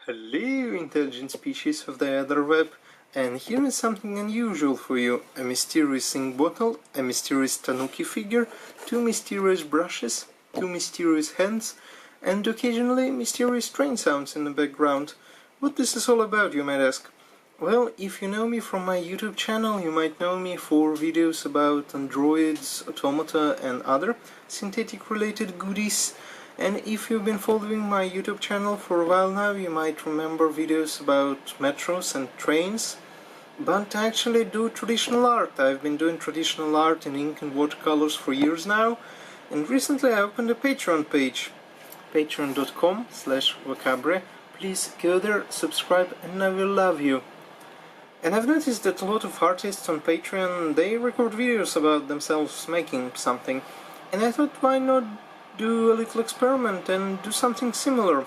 Hello, intelligent species of the other web, and here is something unusual for you. A mysterious ink bottle, a mysterious tanuki figure, two mysterious brushes, two mysterious hands, and occasionally mysterious train sounds in the background. What this is all about, you might ask? Well, if you know me from my YouTube channel, you might know me for videos about androids, automata, and other synthetic-related goodies. And if you've been following my YouTube channel for a while now, you might remember videos about metros and trains. But I actually do traditional art. I've been doing traditional art in ink and watercolors for years now. And recently I opened a Patreon page, patreon.com/Vokabre. Please go there, subscribe, and I will love you. And I've noticed that a lot of artists on Patreon, they record videos about themselves making something. And I thought, why not do a little experiment and do something similar.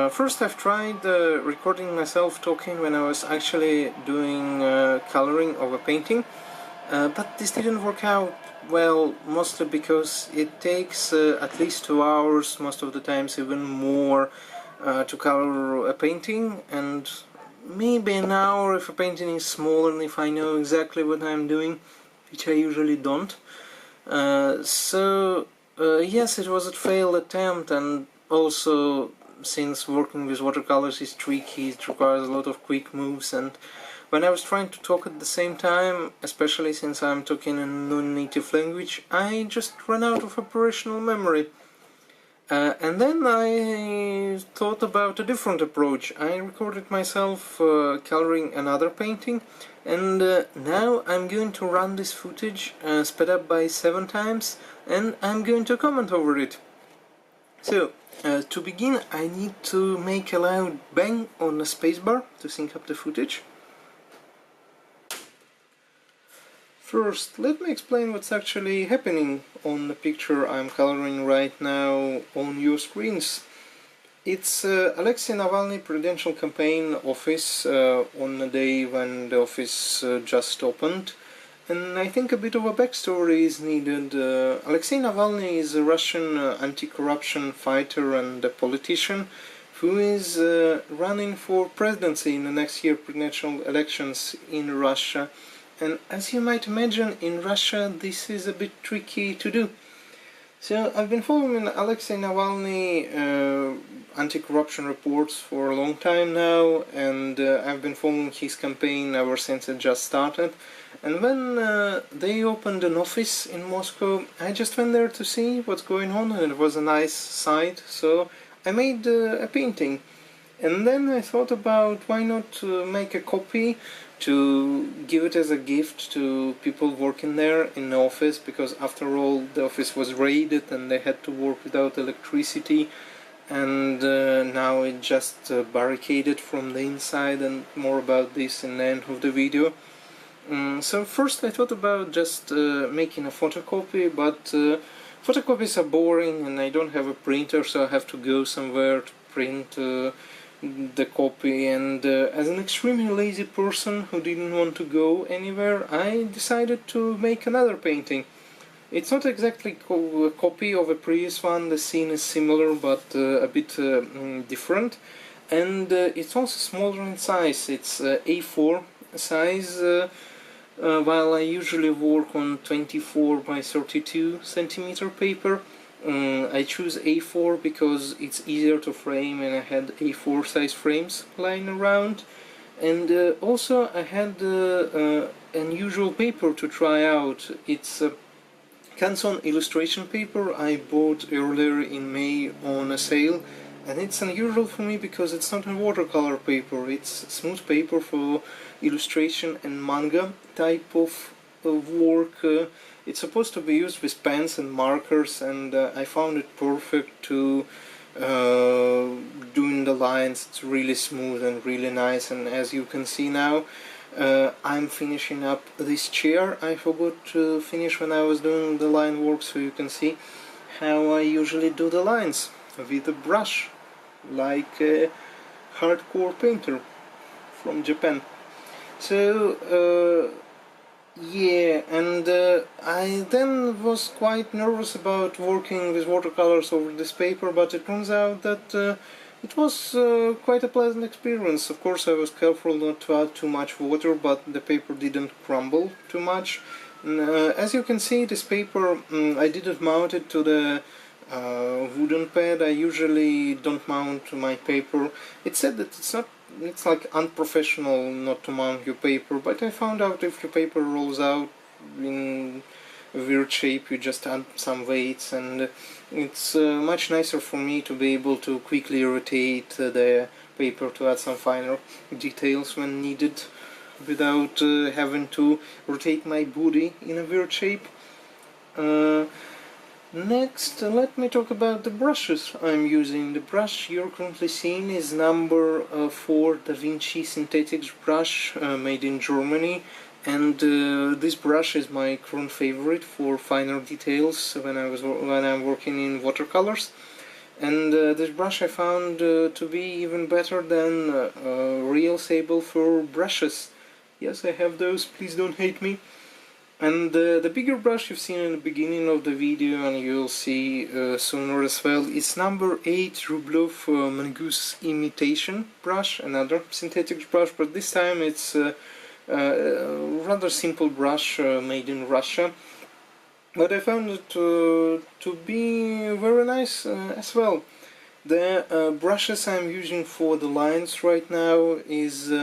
First I've tried recording myself talking when I was actually doing coloring of a painting, but this didn't work out well, mostly because it takes at least 2 hours, most of the times even more, to color a painting, and maybe an hour if a painting is small and if I know exactly what I'm doing, which I usually don't. Yes, it was a failed attempt, and also since working with watercolors is tricky, it requires a lot of quick moves, and when I was trying to talk at the same time, especially since I'm talking a non-native language, I just ran out of operational memory. And then I thought about a different approach. I recorded myself coloring another painting, and now I'm going to run this footage sped up by 7 times, and I'm going to comment over it. So, to begin, I need to make a loud bang on the spacebar to sync up the footage. First, let me explain what's actually happening on the picture I'm coloring right now on your screens. It's Alexei Navalny Presidential Campaign office on the day when the office just opened. And I think a bit of a backstory is needed. Alexei Navalny is a Russian anti-corruption fighter and a politician who is running for presidency in the next year presidential elections in Russia. And as you might imagine, in Russia this is a bit tricky to do. So I've been following Alexei Navalny anti-corruption reports for a long time now, and I've been following his campaign ever since it just started. And when they opened an office in Moscow, I just went there to see what's going on, and it was a nice sight, so I made a painting. And then I thought about why not make a copy to give it as a gift to people working there in the office, because after all the office was raided and they had to work without electricity, and now it just barricaded from the inside, and more about this in the end of the video. So first I thought about just making a photocopy, but photocopies are boring and I don't have a printer, so I have to go somewhere to print the copy, and as an extremely lazy person who didn't want to go anywhere, I decided to make another painting. It's not exactly a copy of a previous one, the scene is similar but a bit different, and it's also smaller in size. It's A4 size, while I usually work on 24 by 32 centimeter paper. I choose A4 because it's easier to frame, and I had A4 size frames lying around, and also I had unusual paper to try out. It's Canson illustration paper I bought earlier in May on a sale, and it's unusual for me because it's not a watercolor paper, it's smooth paper for illustration and manga type of work. It's supposed to be used with pens and markers, and I found it perfect to doing the lines. It's really smooth and really nice, and as you can see now, I'm finishing up this chair. I forgot to finish when I was doing the line work, so you can see how I usually do the lines with a brush, like a hardcore painter from Japan. So yeah, and I then was quite nervous about working with watercolors over this paper, but it turns out that It was quite a pleasant experience. Of course, I was careful not to add too much water, but the paper didn't crumble too much. As you can see, this paper, I didn't mount it to the wooden pad. I usually don't mount my paper. It said that it's like unprofessional not to mount your paper, but I found out if your paper rolls out in a weird shape, you just add some weights, and it's much nicer for me to be able to quickly rotate the paper to add some finer details when needed without having to rotate my body in a weird shape. Next, let me talk about the brushes I'm using. The brush you're currently seeing is number 4 Da Vinci synthetics brush made in Germany, and this brush is my current favorite for finer details when I'm working in watercolors. And this brush I found to be even better than real Sable Fur brushes. Yes, I have those, please don't hate me. And the bigger brush you've seen in the beginning of the video, and you'll see sooner as well, is number 8 Rublev Mongoose Imitation brush, another synthetic brush, but this time it's a rather simple brush made in Russia. But I found it to be very nice as well. The brushes I'm using for the lines right now is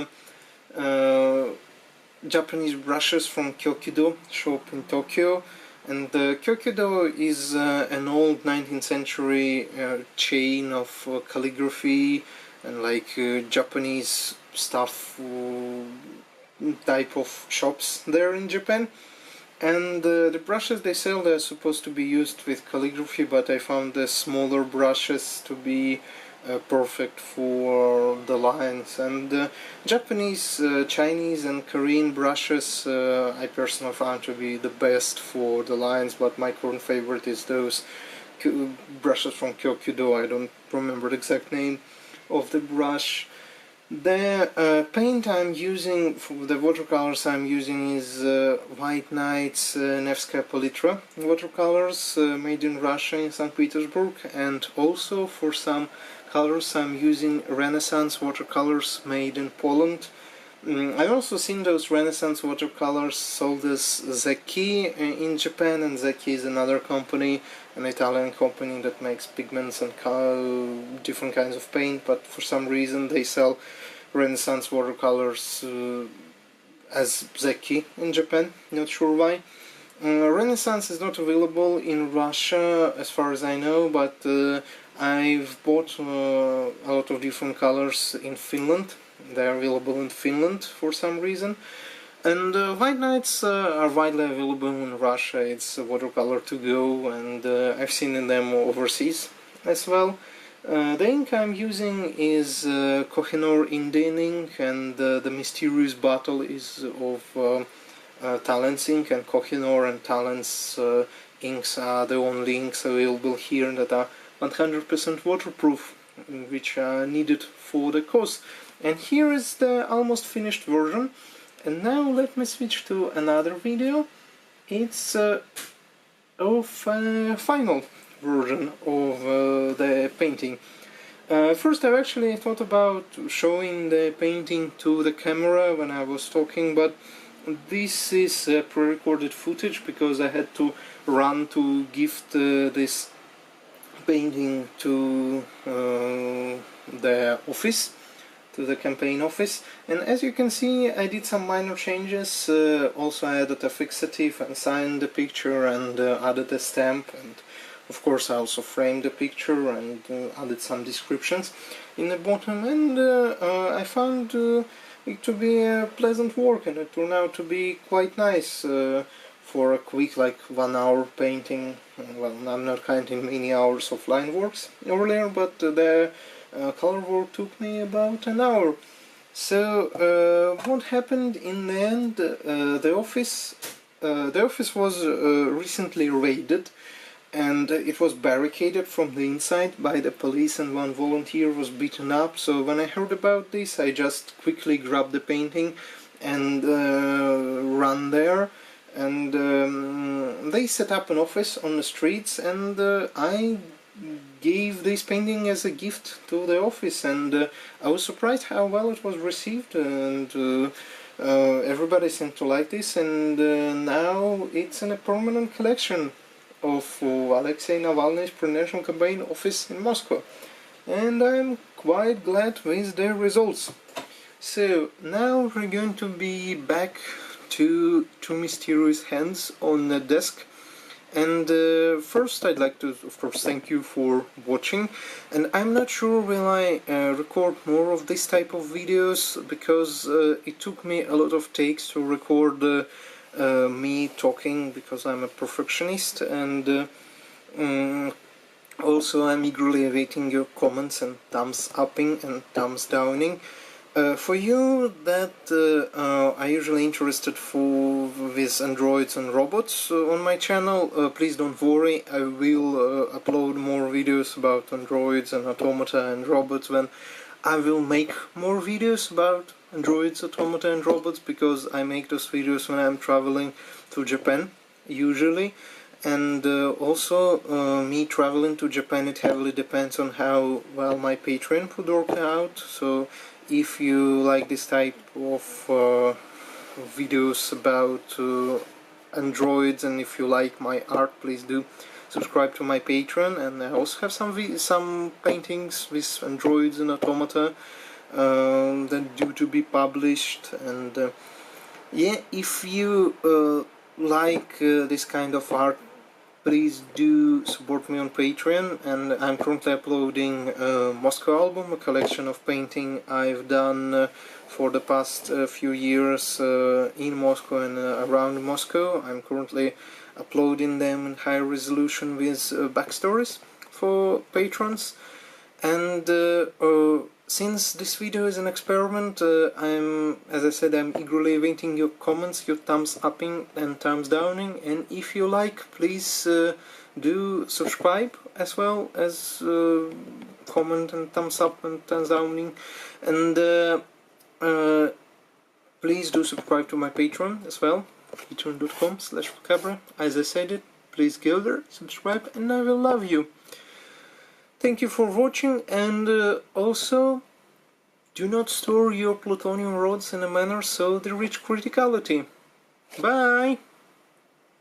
Japanese brushes from Kyokudo shop in Tokyo, and Kyokudo is an old 19th century chain of calligraphy and like Japanese stuff type of shops there in Japan. And the brushes they sell, they're supposed to be used with calligraphy, but I found the smaller brushes to be perfect for the lines. And Japanese, Chinese and Korean brushes I personally found to be the best for the lines, but my current favorite is those brushes from Kyokudo. I don't remember the exact name of the brush. The paint I'm using for the watercolors I'm using is White Knight's Nevskaya Palitra watercolors made in Russia in St. Petersburg, and also for some colors I'm using Renaissance watercolors made in Poland. I've also seen those Renaissance watercolors sold as Zeki in Japan, and Zeki is another company, an Italian company that makes pigments and different kinds of paint, but for some reason they sell Renaissance watercolors as Zeki in Japan, not sure why. Renaissance is not available in Russia as far as I know, but I've bought a lot of different colors in Finland. They're available in Finland for some reason. And White Knights are widely available in Russia. It's a watercolor to go, and I've seen them overseas as well. The ink I'm using is Kohinoor Indian ink, and the mysterious bottle is of Talent's ink, and Kohinoor and Talent's inks are the only inks available here that are 100% waterproof, which are needed for the course. And here is the almost finished version. And now let me switch to another video. It's of a final version of the painting. First I actually thought about showing the painting to the camera when I was talking, but this is pre-recorded footage because I had to run to gift this painting to the office, to the campaign office. And as you can see, I did some minor changes. Also I added a fixative and signed the picture and added a stamp, and of course I also framed the picture and added some descriptions in the bottom, and I found it to be a pleasant work, and it turned out to be quite nice for a quick, like 1 hour painting. Well, I'm not counting many hours of line works earlier, but the color work took me about an hour. So what happened in the end? The office was recently raided, and it was barricaded from the inside by the police, and one volunteer was beaten up. So when I heard about this, I just quickly grabbed the painting and ran there, and they set up an office on the streets, and I gave this painting as a gift to the office, and I was surprised how well it was received, and everybody seemed to like this, and now it's in a permanent collection of Alexei Navalny's presidential campaign office in Moscow, and I'm quite glad with the results. So now we're going to be back to Two Mysterious Hands on the desk. And first I'd like to, of course, thank you for watching, and I'm not sure will I record more of this type of videos, because it took me a lot of takes to record me talking, because I'm a perfectionist, and also I'm eagerly awaiting your comments and thumbs upping and thumbs downing. For you that are usually interested with androids and robots on my channel, please don't worry, I will upload more videos about androids and automata and robots when I will make more videos about androids, automata and robots, because I make those videos when I'm traveling to Japan, usually. And also, me traveling to Japan, it heavily depends on how well my Patreon would work out. So if you like this type of videos about androids, and if you like my art, please do subscribe to my Patreon. And I also have some paintings with androids and automata that due to be published. And yeah, if you like this kind of art, please do support me on Patreon. And I'm currently uploading Moscow album, a collection of painting I've done for the past few years in Moscow and around Moscow. I'm currently uploading them in high resolution with backstories for patrons. And since this video is an experiment, as I said, I'm eagerly awaiting your comments, your thumbs upping and thumbs downing, and if you like, please do subscribe as well as comment and thumbs up and thumbs downing, and please do subscribe to my Patreon as well, patreon.com/Vokabre. As I said it, please go there, subscribe, and I will love you. Thank you for watching, and also do not store your plutonium rods in a manner so they reach criticality. Bye!